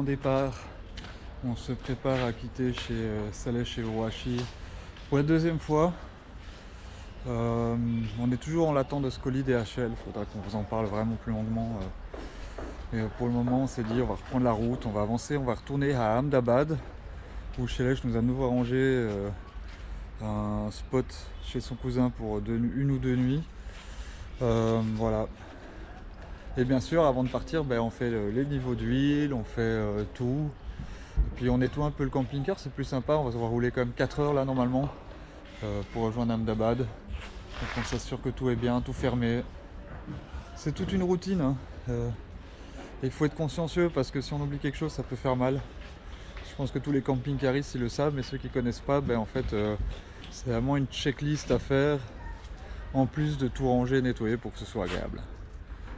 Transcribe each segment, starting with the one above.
grand départ. On se prépare à quitter chez Salesh et Uruashi pour la deuxième fois. On est toujours en l'attente de ce colis DHL, il faudra qu'on vous en parle vraiment plus longuement. Mais pour le moment, on s'est dit on va reprendre la route, on va avancer, on va retourner à Ahmedabad où Shailesh nous a de nouveau arrangé un spot chez son cousin pour une ou deux nuits. Voilà. Et bien sûr, avant de partir, on fait les niveaux d'huile, on fait tout. Et puis on nettoie un peu le camping-car, c'est plus sympa. On va rouler quand même 4 heures là normalement pour rejoindre Ahmedabad. Donc on s'assure que tout est bien, tout fermé. C'est toute une routine. Hein. Il faut être consciencieux parce que si on oublie quelque chose, ça peut faire mal. Je pense que tous les camping-caristes ils le savent, mais ceux qui ne connaissent pas, en fait, c'est vraiment une checklist à faire. En plus de tout ranger et nettoyer pour que ce soit agréable.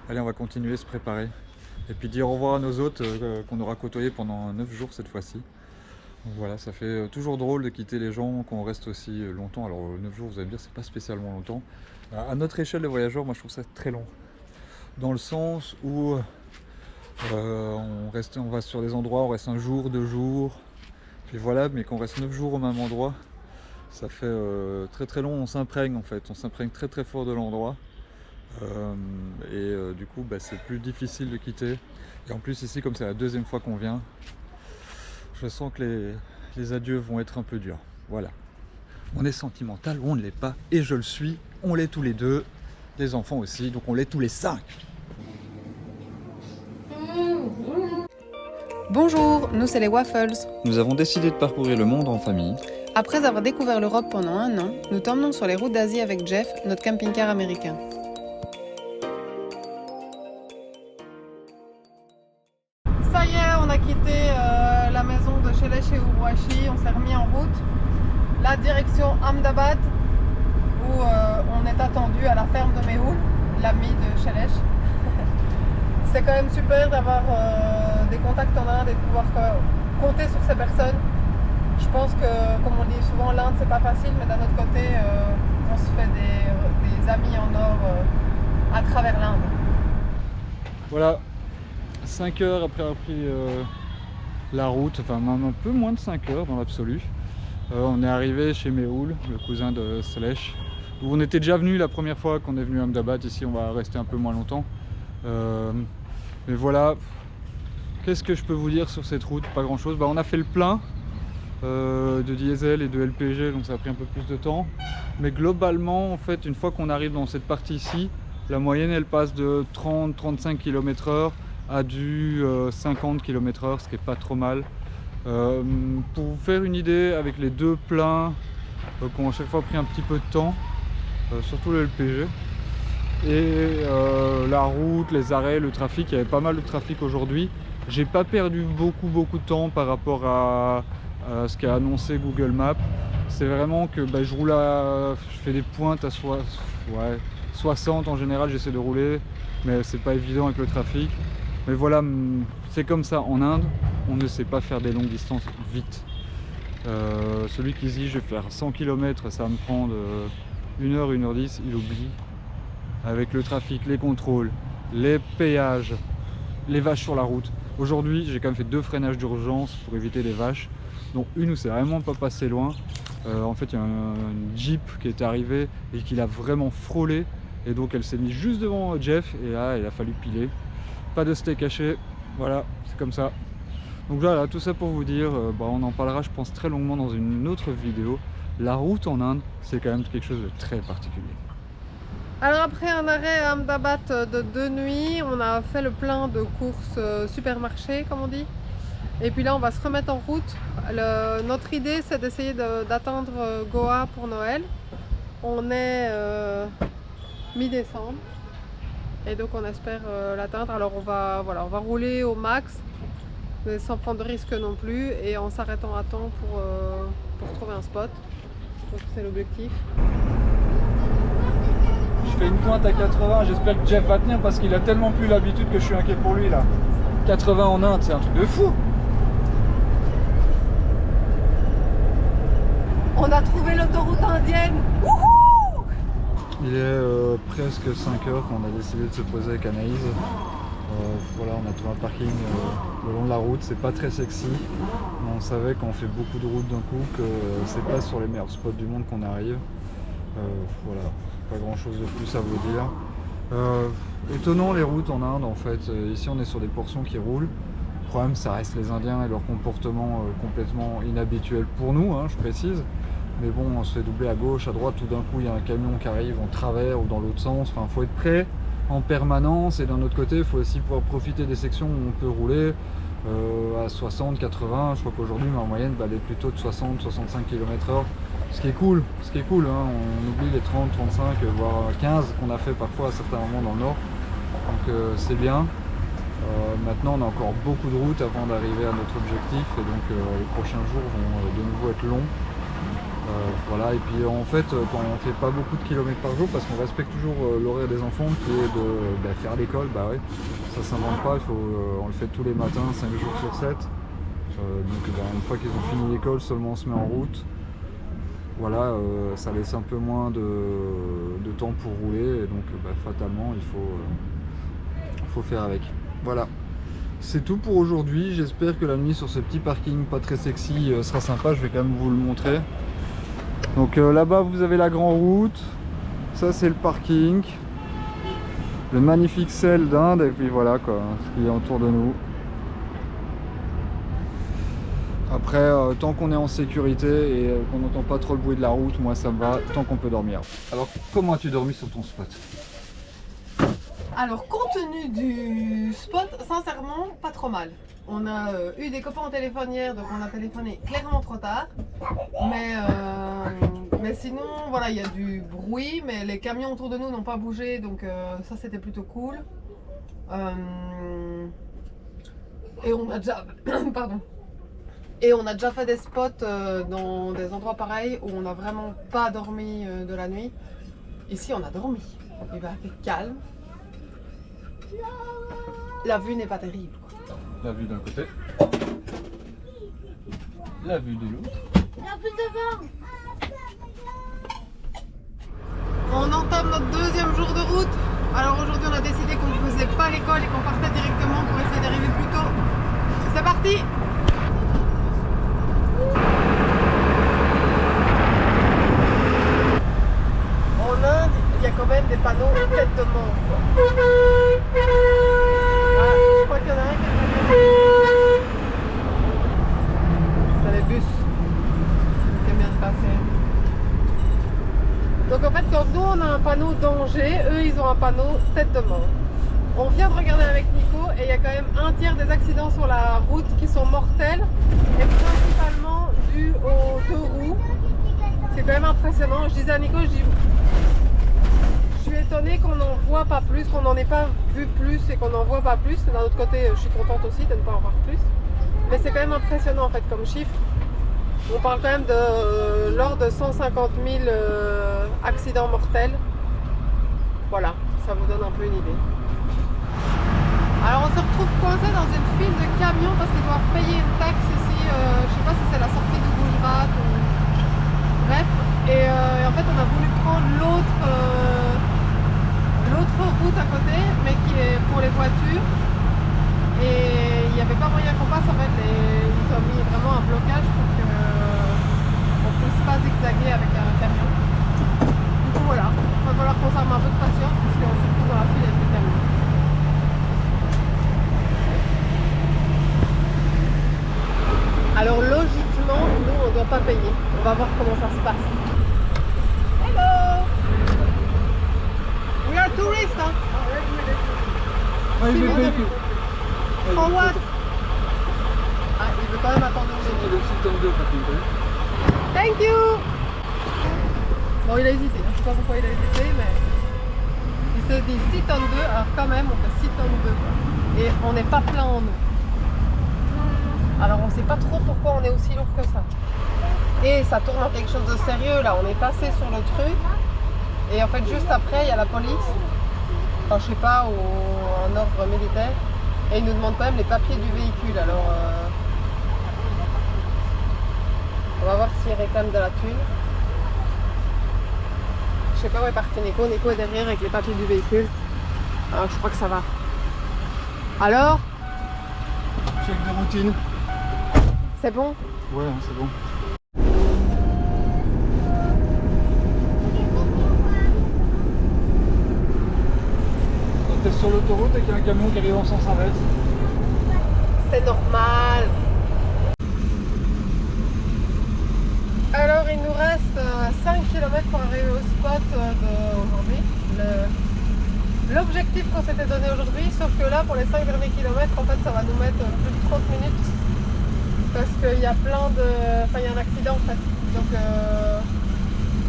Allez, on va continuer, se préparer. Et puis dire au revoir à nos hôtes qu'on aura côtoyés pendant 9 jours cette fois-ci. Donc voilà, ça fait toujours drôle de quitter les gens, qu'on reste aussi longtemps. Alors 9 jours, vous allez me dire, c'est pas spécialement longtemps. À notre échelle de voyageurs, moi je trouve ça très long. Dans le sens où on va sur des endroits, on reste un jour, 2 jours. Puis voilà, mais qu'on reste 9 jours au même endroit, ça fait très très long, on s'imprègne en fait. On s'imprègne très très fort de l'endroit. Du coup c'est plus difficile de quitter. Et en plus ici, comme c'est la deuxième fois qu'on vient, je sens que les adieux vont être un peu durs. Voilà. On est sentimental ou on ne l'est pas, et je le suis. On l'est tous les deux, les enfants aussi, donc on l'est tous les 5. Bonjour, nous c'est les Waffles. Nous avons décidé de parcourir le monde en famille. Après avoir découvert l'Europe pendant 1 an, nous t'emmenons sur les routes d'Asie avec Jeff, notre camping-car américain. Ça y est, on a quitté la maison de Shailesh et Uruashi, on s'est remis en route. La direction Ahmedabad, où on est attendu à la ferme de Mehul, l'ami de Shailesh. C'est quand même super d'avoir des contacts en Inde et de pouvoir compter sur ces personnes. Je pense que, comme on dit souvent, l'Inde c'est pas facile, mais d'un autre côté, on se fait des amis en or à travers l'Inde. Voilà, 5 heures après avoir pris la route, enfin même un peu moins de 5 heures dans l'absolu. On est arrivé chez Mehul, le cousin de Salesh, où on était déjà venu la première fois qu'on est venu à Ahmedabad. Ici on va rester un peu moins longtemps. Mais voilà, qu'est-ce que je peux vous dire sur cette route? Pas grand chose. On a fait le plein de diesel et de LPG, donc ça a pris un peu plus de temps. Mais globalement, en fait, une fois qu'on arrive dans cette partie-ci, la moyenne elle passe de 30-35 km/h à du 50 km/h, ce qui est pas trop mal. Pour vous faire une idée, avec les deux pleins qui ont à chaque fois pris un petit peu de temps, surtout le LPG, et la route, les arrêts, le trafic, il y avait pas mal de trafic aujourd'hui. J'ai pas perdu beaucoup de temps par rapport à ce qu'a annoncé Google Maps. C'est vraiment que je roule je fais des pointes à 60 en général, j'essaie de rouler, mais c'est pas évident avec le trafic. Mais voilà, c'est comme ça en Inde, on ne sait pas faire des longues distances vite. Celui qui se dit je vais faire 100 km, ça va me prendre 1h, 1h10, il oublie. Avec le trafic, les contrôles, les péages, les vaches sur la route. Aujourd'hui, j'ai quand même fait 2 freinages d'urgence pour éviter les vaches. Donc une où c'est vraiment pas passé loin. En fait, il y a une Jeep qui est arrivée et qui l'a vraiment frôlé. Et donc elle s'est mise juste devant Jeff et là, il a fallu piler. Pas de steak haché, voilà, c'est comme ça. Donc voilà, tout ça pour vous dire, on en parlera je pense très longuement dans une autre vidéo. La route en Inde, c'est quand même quelque chose de très particulier. Alors après un arrêt à Ahmedabad de 2 nuits, on a fait le plein de courses supermarché comme on dit. Et puis là on va se remettre en route. Notre idée c'est d'essayer d'atteindre Goa pour Noël. On est mi-décembre et donc on espère l'atteindre. Alors on va rouler au max, mais sans prendre de risques non plus et en s'arrêtant à temps pour trouver un spot. Je pense que c'est l'objectif. Je fais une pointe à 80, j'espère que Jeff va tenir parce qu'il a tellement plus l'habitude que je suis inquiet pour lui là. 80 en Inde, c'est un truc de fou. On a trouvé l'autoroute indienne. Wouhou! Il est presque 5 heures qu'on a décidé de se poser avec Anaïs. Voilà, on a trouvé un parking le long de la route, c'est pas très sexy, mais on savait quand on fait beaucoup de route d'un coup que c'est pas sur les meilleurs spots du monde qu'on arrive. Voilà, pas grand chose de plus à vous dire. Étonnant les routes en Inde en fait, ici on est sur des portions qui roulent. Le problème ça reste les Indiens et leur comportement complètement inhabituel pour nous, hein, je précise. Mais bon, on se fait doubler à gauche, à droite, tout d'un coup il y a un camion qui arrive en travers ou dans l'autre sens, enfin faut être prêt en permanence, et d'un autre côté il faut aussi pouvoir profiter des sections où on peut rouler à 60, 80, je crois qu'aujourd'hui ma moyenne elle est plutôt de 60, 65 km/h, ce qui est cool, hein. On oublie les 30, 35, voire 15 qu'on a fait parfois à certains moments dans le nord, donc c'est bien. Maintenant on a encore beaucoup de routes avant d'arriver à notre objectif, et donc les prochains jours vont de nouveau être longs. Voilà, et puis en fait quand on fait pas beaucoup de kilomètres par jour, parce qu'on respecte toujours l'horaire des enfants qui est de faire l'école, bah ouais, ça s'invente pas, on le fait tous les matins, 5 jours sur 7. Donc une fois qu'ils ont fini l'école, seulement on se met en route. Voilà, ça laisse un peu moins de temps pour rouler, et donc fatalement il faut faire avec. Voilà. C'est tout pour aujourd'hui, j'espère que la nuit sur ce petit parking pas très sexy sera sympa, je vais quand même vous le montrer. Donc là-bas vous avez la grande route, ça c'est le parking, le magnifique ciel d'Inde, et puis voilà quoi, ce qui est autour de nous. Après, tant qu'on est en sécurité et qu'on n'entend pas trop le bruit de la route, moi ça me va, tant qu'on peut dormir. Alors comment as-tu dormi sur ton spot? Alors, compte tenu du spot, sincèrement, pas trop mal. On a eu des copains au téléphone hier, donc on a téléphoné clairement trop tard. Mais sinon, voilà, il y a du bruit, mais les camions autour de nous n'ont pas bougé, donc ça c'était plutôt cool. Et on a déjà... Pardon. Et on a déjà fait des spots dans des endroits pareils où on n'a vraiment pas dormi de la nuit. Ici, on a dormi. Il va faire calme. La vue n'est pas terrible. La vue d'un côté, la vue de l'autre. La vue devant. On entame notre deuxième jour de route. Alors aujourd'hui on a décidé qu'on ne faisait pas l'école et qu'on partait directement pour essayer d'arriver plus tôt. C'est parti! En Inde, il y a quand même des panneaux tête de mort. Je crois qu'il y en a un qui est... C'est les bus qui aiment bien se passer. Donc en fait, quand nous on a un panneau danger, eux ils ont un panneau tête de mort. On vient de regarder avec Nico et il y a quand même un tiers des accidents sur la route qui sont mortels, et principalement dus aux deux roues. C'est quand même impressionnant. Je disais à Nico, je suis étonnée qu'on n'en voit pas plus, qu'on n'en ait pas vu plus et qu'on n'en voit pas plus. D'un autre côté, je suis contente aussi de ne pas en voir plus. Mais c'est quand même impressionnant en fait comme chiffre. On parle quand même de l'ordre de 150 000 accidents mortels. Voilà, ça vous donne un peu une idée. Alors on se retrouve coincé dans une file de camions parce qu'ils doivent payer une taxe ici. Je sais pas si c'est la sortie du Gujarat ou... Bref. Et en fait on a voulu prendre l'autre route à côté, mais qui est pour les voitures. Et il n'y avait pas moyen qu'on passe, en fait, ils ont mis vraiment un blocage pour qu'on ne puisse pas zigzaguer avec un camion. Du coup voilà, il va falloir qu'on s'arme un peu de patience parce qu'on se retrouve dans la file avec le camion. Alors logiquement, nous on ne doit pas payer. On va voir comment ça se passe. Hello! We are tourists, hein? For what? Ah, il veut quand même attendre une minute. Thank you! Bon, il a hésité, je sais pas pourquoi il a hésité, mais il se dit 6 tonnes 2, alors quand même on fait 6 tonnes 2 quoi. Et on n'est pas plein en eau. Alors on sait pas trop pourquoi on est aussi lourd que ça. Et ça tourne en quelque chose de sérieux là, on est passé sur le truc. Et en fait juste après il y a la police, enfin je sais pas, ou un ordre militaire. Et ils nous demandent quand même les papiers du véhicule. Alors on va voir s'ils réclament de la thune. Je sais pas où est parti Nico. Nico est derrière avec les papiers du véhicule. Alors je crois que ça va. Alors, check de routine. c'est bon? Ouais, c'est bon. Quand t'es sur l'autoroute et qu'il y a un camion qui arrive en sens inverse. C'est normal. Alors il nous reste 5 km pour arriver au spot d'aujourd'hui. L'objectif qu'on s'était donné aujourd'hui, sauf que là pour les 5 derniers kilomètres en fait ça va nous mettre plus de 30 minutes. Parce qu'il y a plein de. Enfin il y a un accident en fait. Donc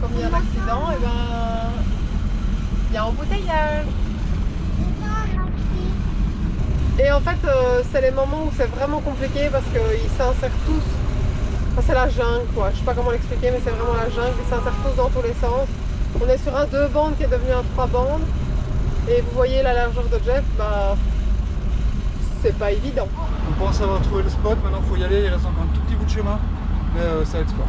comme il y a un accident, et ben il y a un embouteillage. Et en fait c'est les moments où c'est vraiment compliqué parce qu'ils s'insèrent tous. Enfin, c'est la jungle quoi, je sais pas comment l'expliquer mais c'est vraiment la jungle, ils s'insèrent tous dans tous les sens. On est sur un 2 bandes qui est devenu un 3 bandes. Et vous voyez la largeur de Jeff, bah c'est pas évident. On pense avoir trouvé le spot, maintenant il faut y aller, il reste encore un tout petit bout de chemin, mais ça exporte.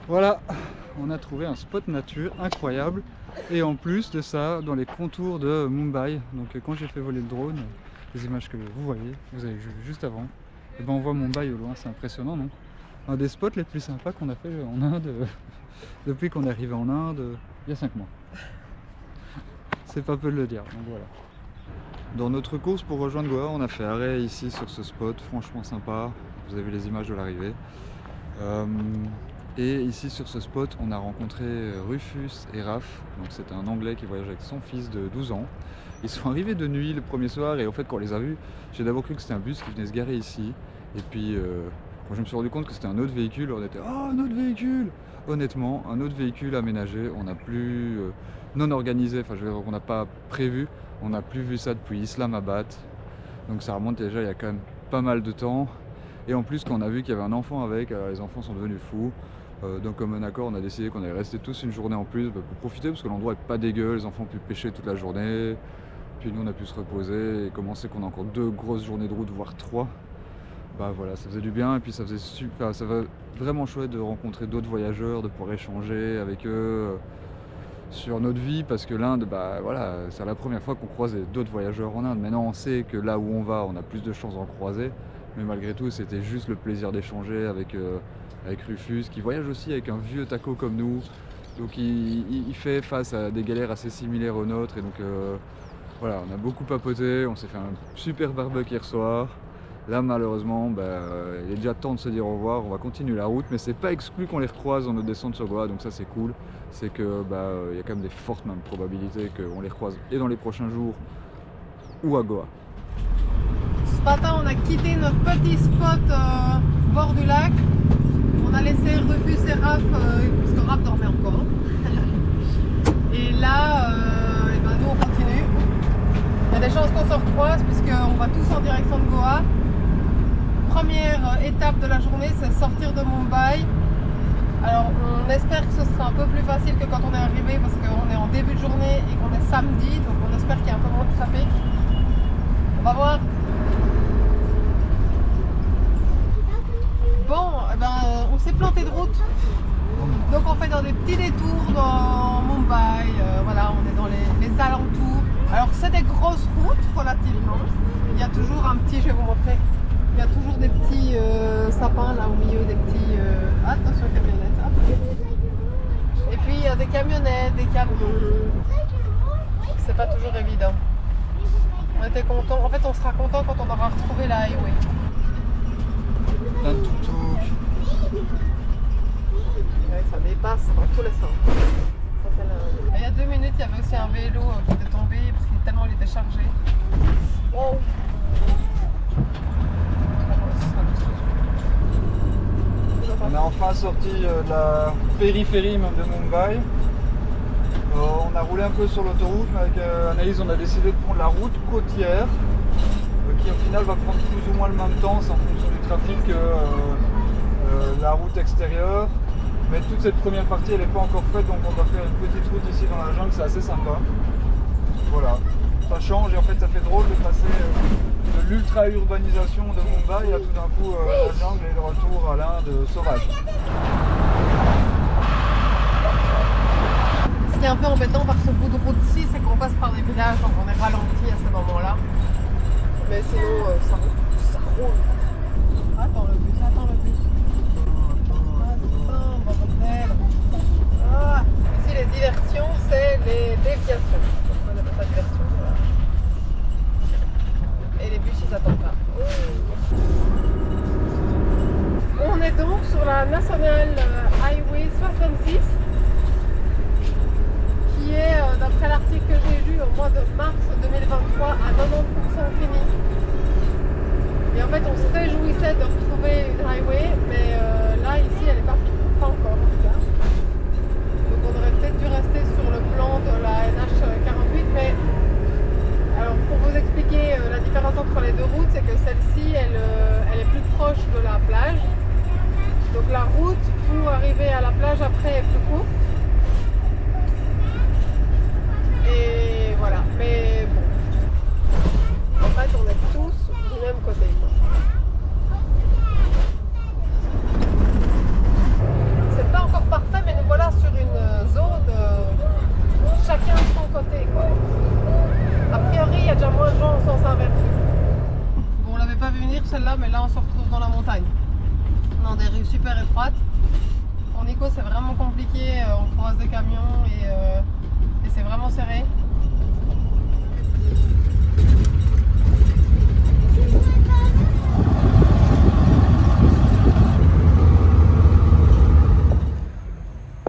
Voilà, on a trouvé un spot nature incroyable et en plus de ça dans les contours de Mumbai. Donc quand j'ai fait voler le drone, les images que vous voyez, vous avez vu juste avant, et ben on voit Mumbai au loin, c'est impressionnant non? Un des spots les plus sympas qu'on a fait en Inde depuis qu'on est arrivé en Inde il y a 5 mois. C'est pas peu de le dire, donc voilà. Dans notre course pour rejoindre Goa, on a fait arrêt ici sur ce spot, franchement sympa, vous avez les images de l'arrivée. Et ici sur ce spot, on a rencontré Rufus et Raph, donc c'est un Anglais qui voyage avec son fils de 12 ans. Ils sont arrivés de nuit le premier soir et en fait quand on les a vus, j'ai d'abord cru que c'était un bus qui venait se garer ici. Et puis quand je me suis rendu compte que c'était un autre véhicule, on était « Oh, un autre véhicule !» Honnêtement, un autre véhicule aménagé, on n'a plus non organisé, enfin je veux dire qu'on n'a pas prévu, on n'a plus vu ça depuis Islamabad. Donc ça remonte déjà il y a quand même pas mal de temps. Et en plus quand on a vu qu'il y avait un enfant avec, les enfants sont devenus fous. Donc comme un accord, on a décidé qu'on allait rester tous une journée en plus pour profiter parce que l'endroit est pas dégueu, les enfants ont pu pêcher toute la journée. Puis nous on a pu se reposer et commencer qu'on a encore 2 grosses journées de route, voire 3. Bah voilà, ça faisait du bien et puis ça faisait super, ça va vraiment chouette de rencontrer d'autres voyageurs, de pouvoir échanger avec eux sur notre vie parce que l'Inde, bah voilà, c'est la première fois qu'on croise d'autres voyageurs en Inde. Maintenant on sait que là où on va, on a plus de chances d'en croiser. Mais malgré tout, c'était juste le plaisir d'échanger avec Rufus, qui voyage aussi avec un vieux taco comme nous. Donc il fait face à des galères assez similaires aux nôtres. Et donc voilà, on a beaucoup papoté, on s'est fait un super barbecue hier soir. Là malheureusement, il est déjà temps de se dire au revoir, on va continuer la route. Mais c'est pas exclu qu'on les recroise dans notre descente sur Goa, donc ça c'est cool. C'est que y a quand même des fortes même probabilités qu'on les recroise et dans les prochains jours ou à Goa. Ce matin, on a quitté notre petit spot au bord du lac. On a laissé Rufus et Raph, parce que Raph dormait encore. Et là, nous on continue. Il y a des chances qu'on se recroise puisqu'on va tous en direction de Goa. Première étape de la journée, c'est sortir de Mumbai. Alors on espère que ce sera un peu plus facile que quand on est arrivé parce qu'on est en début de journée et qu'on est samedi. Donc on espère qu'il y a un peu moins de trafic. On va voir. Bon, on s'est planté de route, donc on fait dans des petits détours dans Mumbai, voilà, on est dans les alentours. Alors c'est des grosses routes relativement, il y a toujours un petit, je vais vous montrer, il y a toujours des petits sapins là au milieu, des petits, attention camionnettes, hop. Et puis il y a des camionnettes, des camions, c'est pas toujours évident. On était content, en fait on sera content quand on aura retrouvé la highway. Plein de tuk-tuk. Ouais, ça dépasse dans tous les sens. Ça, c'est il y a 2 minutes, il y avait aussi un vélo qui était tombé parce qu'il tellement il était chargé. Wow. On est enfin sorti de la périphérie même de Mumbai. On a roulé un peu sur l'autoroute, mais avec Anaïs on a décidé de prendre la route côtière, qui au final va prendre plus ou moins le même temps, c'est en fonction du trafic que la route extérieure. Mais toute cette première partie elle n'est pas encore faite, donc on va faire une petite route ici dans la jungle, c'est assez sympa. Voilà, ça change et en fait ça fait drôle de passer de l'ultra-urbanisation de Mumbai à tout d'un coup la jungle et le retour à l'Inde sauvage. Ce qui est un peu embêtant par ce bout de route-ci, c'est qu'on passe par des villages, donc on est ralenti à ce moment-là. Mais sinon, ça roule. Attends le bus, attends le bus. Attends, bordel. Ah, ici les diversions, c'est les déviations. On appelle ça diversion, voilà. Et les bus, ils attendent pas. On est donc sur la National Highway 66. Qui est, d'après l'article que j'ai lu, au mois de mars 2023 à 90% fini. Et en fait, on se réjouissait de retrouver une highway, mais là, ici, elle n'est pas finie, pas encore en tout cas. Donc on aurait peut-être dû rester sur le plan de la NH48, mais alors pour vous expliquer la différence entre les deux routes, c'est que celle-ci, elle est plus proche de la plage. Donc la route pour arriver à la plage après est plus courte. Et voilà, mais bon, en fait on est tous du même côté. C'est pas encore parfait, mais nous voilà sur une zone chacun de son côté, quoi. A priori il y a déjà moins de gens au sens inverse. Bon, on l'avait pas vu venir celle-là, mais là on se retrouve dans la montagne, dans des rues super étroites. Pour Nico c'est vraiment compliqué, on croise des camions et c'est vraiment serré.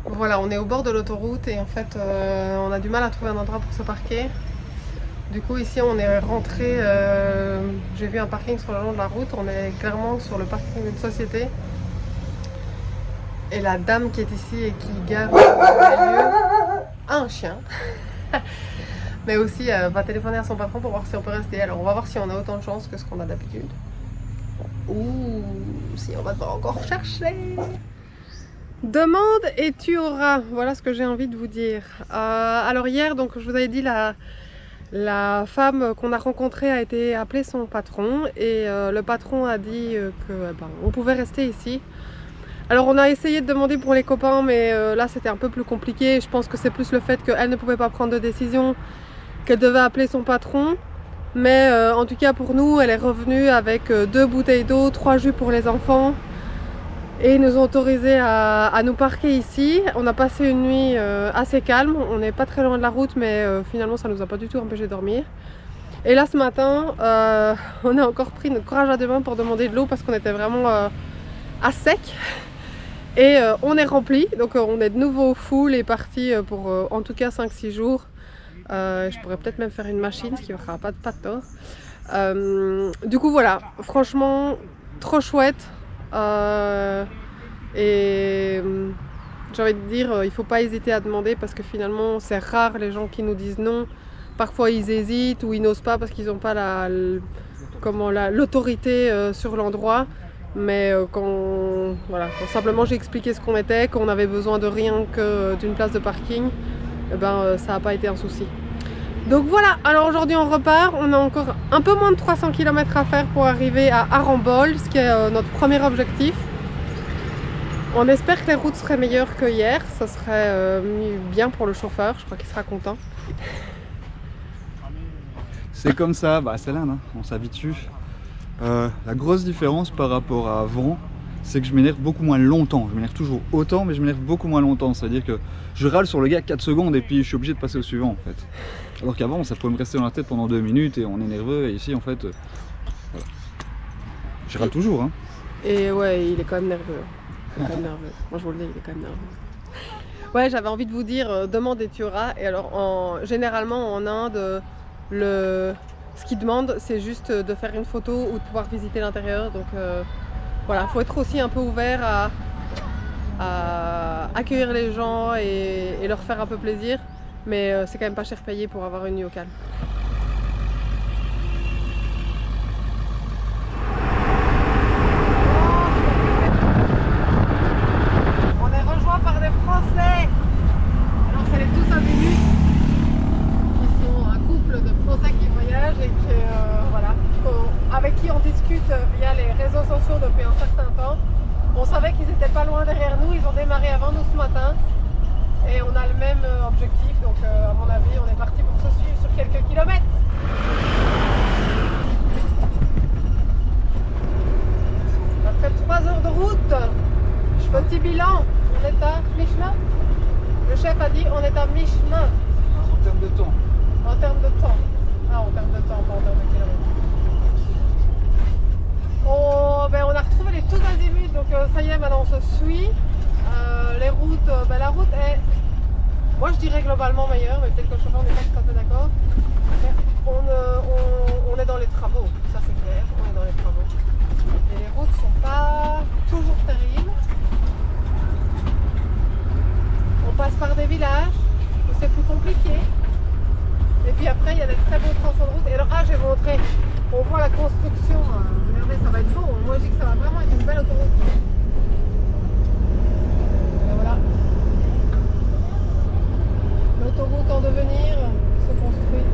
Voilà, on est au bord de l'autoroute et en fait on a du mal à trouver un endroit pour se parquer. Du coup ici on est rentré, j'ai vu un parking sur le long de la route, on est clairement sur le parking d'une société. Et la dame qui est ici et qui gare au milieu a un chien. Mais aussi va téléphoner à son patron pour voir si on peut rester. Alors on va voir si on a autant de chance que ce qu'on a d'habitude. Ou si on va devoir encore chercher. Demande et tu auras. Voilà ce que j'ai envie de vous dire. Alors hier, donc je vous avais dit, la femme qu'on a rencontrée a été appeler son patron. Et le patron a dit on pouvait rester ici. Alors on a essayé de demander pour les copains, mais là c'était un peu plus compliqué. Je pense que c'est plus le fait qu'elle ne pouvait pas prendre de décision, qu'elle devait appeler son patron. Mais en tout cas pour nous, elle est revenue avec 2 bouteilles d'eau, 3 jus pour les enfants. Et ils nous ont autorisé à nous parquer ici. On a passé une nuit assez calme. On n'est pas très loin de la route, mais finalement ça ne nous a pas du tout empêché de dormir. Et là ce matin, on a encore pris notre courage à deux mains pour demander de l'eau parce qu'on était vraiment à sec. Et on est rempli, donc on est de nouveau full et parti pour en tout cas 5-6 jours. Je pourrais peut-être même faire une machine, ce qui ne fera pas de tort. Du coup voilà, franchement trop chouette. Et j'ai envie de dire, il ne faut pas hésiter à demander parce que finalement c'est rare les gens qui nous disent non. Parfois ils hésitent ou ils n'osent pas parce qu'ils n'ont pas l'autorité sur l'endroit. Mais quand simplement j'ai expliqué ce qu'on était, qu'on avait besoin de rien que d'une place de parking, ça n'a pas été un souci. Donc voilà, alors aujourd'hui on repart, on a encore un peu moins de 300 km à faire pour arriver à Arambol, ce qui est notre premier objectif. On espère que les routes seraient meilleures que hier, ça serait bien pour le chauffeur, je crois qu'il sera content. C'est comme ça, c'est l'Inde, hein. On s'habitue. La grosse différence par rapport à avant, c'est que je m'énerve beaucoup moins longtemps. Je m'énerve toujours autant, mais je m'énerve beaucoup moins longtemps. C'est-à-dire que je râle sur le gars 4 secondes et puis je suis obligé de passer au suivant en fait. Alors qu'avant, ça pouvait me rester dans la tête pendant 2 minutes et on est nerveux. Et ici, en fait, voilà. Je râle toujours. Hein. Et ouais, il est quand même nerveux. Il est quand même nerveux. Moi, je vous le dis, il est quand même nerveux. Ouais, j'avais envie de vous dire, demande et tu auras. Et alors, généralement, en Inde, ce qu'ils demandent, c'est juste de faire une photo ou de pouvoir visiter l'intérieur. Donc voilà, il faut être aussi un peu ouvert à accueillir les gens et leur faire un peu plaisir. Mais c'est quand même pas cher payé pour avoir une nuit au calme. On est rejoint par des Français. Alors c'est les tous azimuts qui sont un couple de Français qui voyagent et qui, voilà, avec qui on discute via les réseaux sociaux depuis un certain temps. On savait qu'ils étaient pas loin derrière nous, ils ont démarré avant nous ce matin. Et on a le même objectif, donc à mon avis on est parti pour se suivre sur quelques kilomètres. Après 3 heures de route, petit bilan, on est à mi-chemin. Le chef a dit on est à mi-chemin. En termes de temps. En termes de temps. Ah, en termes de temps, pas en termes de kilomètres. Oh, ben, on a retrouvé les tous azimuts, donc ça y est, maintenant on se suit. Les routes, ben, la route est, moi je dirais globalement meilleure, mais peut-être que le chauffeur n'est pas tout à fait d'accord. On est dans les travaux, ça c'est clair, on est dans les travaux. Et les routes sont pas toujours terribles. On passe par des villages où c'est plus compliqué. Et puis après il y a des très beaux tronçons de route. Et alors là j'ai montré, on voit la construction, regardez ça va être beau, moi je dis que ça va vraiment être une belle autoroute. L'autoroute en devenir se construit.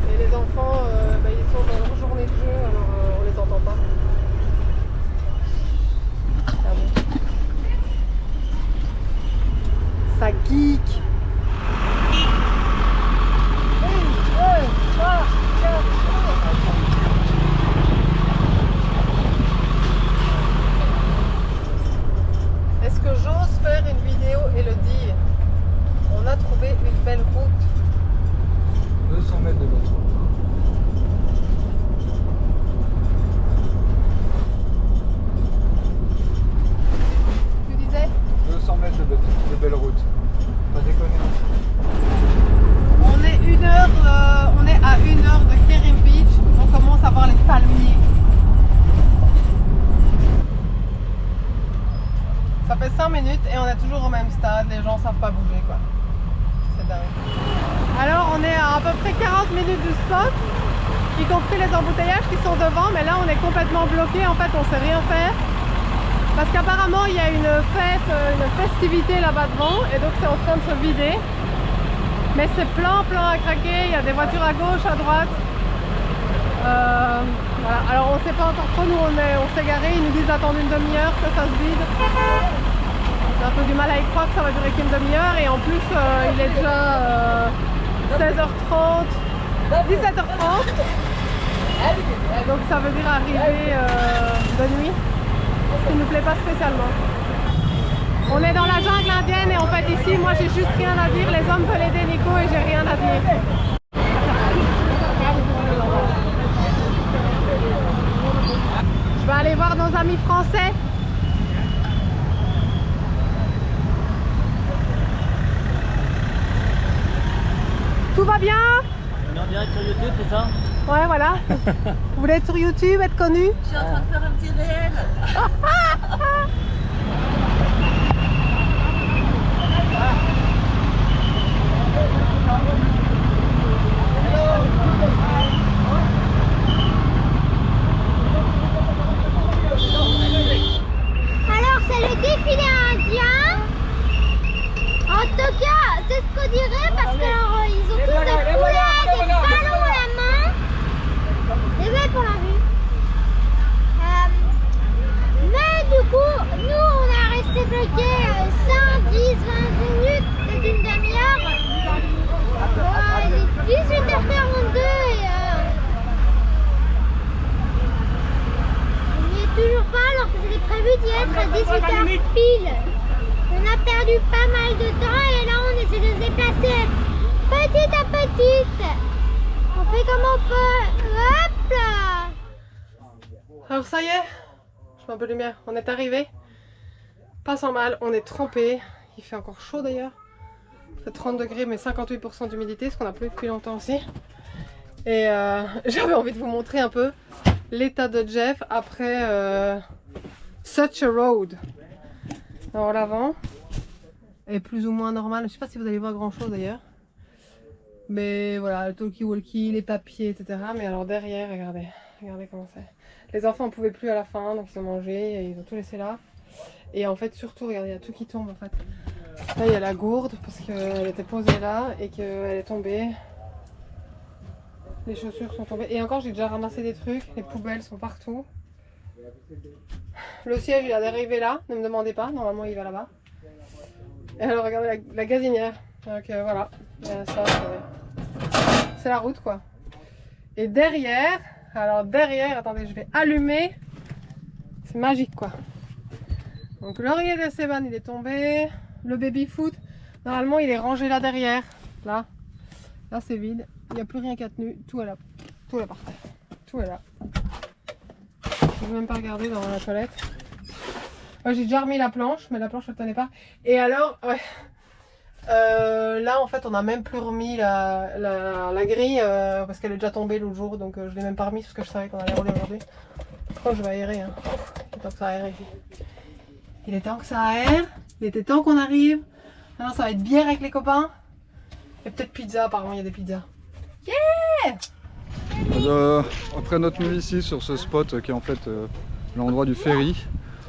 Et les enfants, bah, ils sont dans leur journée de jeu, alors on les entend pas. Ah bon. Ça geek. Est-ce que j'ose faire une vidéo et le dire? On a trouvé une belle route. 200 mètres de l'autre. Tu disais? 200 mètres de belle route. Pas déconner. On est à 1 heure de Kerim Beach. On commence à voir les palmiers. Ça fait 5 minutes et on est toujours au même stade, les gens savent pas bouger quoi. C'est dingue. Alors on est à peu près 40 minutes du spot, y compris les embouteillages qui sont devant, mais là on est complètement bloqué, en fait on sait rien faire. Parce qu'apparemment il y a une fête, une festivité là-bas devant, et donc c'est en train de se vider. Mais c'est plein à craquer, il y a des voitures à gauche, à droite. Voilà. Alors on sait pas encore trop, nous on s'est garé, ils nous disent d'attendre une demi-heure que ça se vide. J'ai un peu du mal à y croire que ça va durer qu'une demi-heure et en plus il est déjà 16h30, 17h30. Donc ça veut dire arriver de nuit, ce qui ne nous plaît pas spécialement. On est dans la jungle indienne et en fait ici moi j'ai juste rien à dire, les hommes veulent aider Nico et j'ai rien à dire. Je vais aller voir nos amis français. Tout va bien? On est en direct sur YouTube, c'est ça? Ouais, voilà. Vous voulez être sur YouTube, être connu? Je suis en train de faire un petit réel. Alors c'est le défilé indien. En tout cas, c'est ce qu'on dirait parce que ils ont tous des poulets, des ballons à la main. Désolé pour la vue. Mais du coup, nous on a resté bloqués 5, 10, 20 minutes, peut-être une demi-heure. Il est 18h42 et on n'y est toujours pas alors que c'était prévu d'y être à 18h pile. On a perdu pas mal de temps et là on essaie de se déplacer petit à petit. On fait comme on peut. Hop là. Alors ça y est, je mets un peu de lumière, on est arrivé. Pas sans mal, on est trempé. Il fait encore chaud d'ailleurs. Il fait 30 degrés mais 58% d'humidité, ce qu'on n'a plus depuis longtemps aussi. Et j'avais envie de vous montrer un peu l'état de Jeff après Such a Road. Alors l'avant, est plus ou moins normale. Je sais pas si vous allez voir grand chose d'ailleurs. Mais voilà, le talkie-walkie, les papiers, etc. Mais alors derrière, regardez comment c'est. Les enfants ne pouvaient plus à la fin, donc ils ont mangé, et ils ont tout laissé là. Et en fait, surtout, regardez, il y a tout qui tombe en fait. Là, il y a la gourde parce qu'elle était posée là et qu'elle est tombée. Les chaussures sont tombées. Et encore, j'ai déjà ramassé des trucs. Les poubelles sont partout. Le siège, il est arrivé là. Ne me demandez pas. Normalement, il va là-bas. Et alors, regardez la gazinière. Donc voilà. Ça, c'est la route, quoi. Et derrière, attendez, je vais allumer. C'est magique, quoi. Donc, l'oreiller d'Esteban, il est tombé. Le baby-foot, normalement, il est rangé là derrière. Là c'est vide. Il n'y a plus rien qu'à tenue. Tout est là. Tout est par terre. Tout est là. Je ne vais même pas regarder dans la toilette. Ouais, j'ai déjà remis la planche, mais la planche ne tenait pas. Et alors, ouais. Là, en fait, on n'a même plus remis la grille parce qu'elle est déjà tombée l'autre jour. Donc, je ne l'ai même pas remis parce que je savais qu'on allait rouler aujourd'hui. Je crois que je vais aérer. Hein. Il est temps que ça aère ici. Il est temps que ça aère. Il était temps qu'on arrive. Maintenant, ça va être bière avec les copains. Et peut-être pizza, apparemment, il y a des pizzas. Yeah! Après notre nuit ici sur ce spot qui est en fait l'endroit du ferry,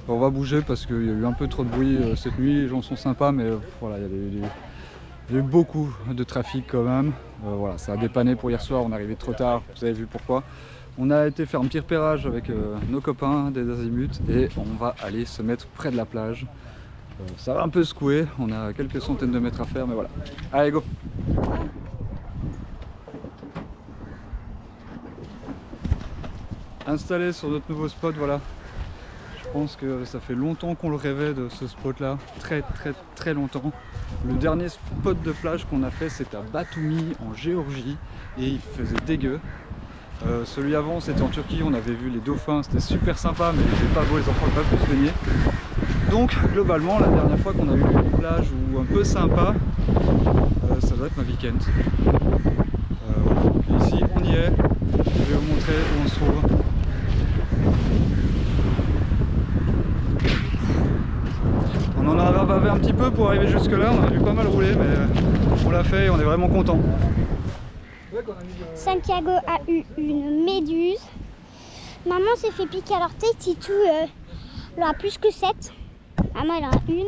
on va bouger parce qu'il y a eu un peu trop de bruit cette nuit. Les gens sont sympas, mais voilà, il y a eu beaucoup de trafic quand même. Voilà, ça a dépanné pour hier soir, on est arrivé trop tard, vous avez vu pourquoi. On a été faire un petit repérage avec nos copains des Azimuts et on va aller se mettre près de la plage. Ça va un peu secouer, on a quelques centaines de mètres à faire, mais voilà. Allez, go! Installé sur notre nouveau spot, voilà. Je pense que ça fait longtemps qu'on le rêvait de ce spot là, très longtemps. Le dernier spot de plage qu'on a fait, c'était à Batumi en Géorgie et il faisait dégueu. Celui avant, c'était en Turquie, on avait vu les dauphins, c'était super sympa, mais il était pas beau, les enfants ne pouvaient pas plus se baigner. Donc globalement, la dernière fois qu'on a eu une plage ou un peu sympa, ça doit être ma week-end. Voilà. Donc ici, on y est. Je vais vous montrer où on se trouve. On en a bavé un petit peu pour arriver jusque là, on a dû pas mal rouler, mais on l'a fait et on est vraiment content. Santiago a eu une méduse. Maman s'est fait piquer à l'orteil. Titou, il en a plus que 7. Maman, elle en a une.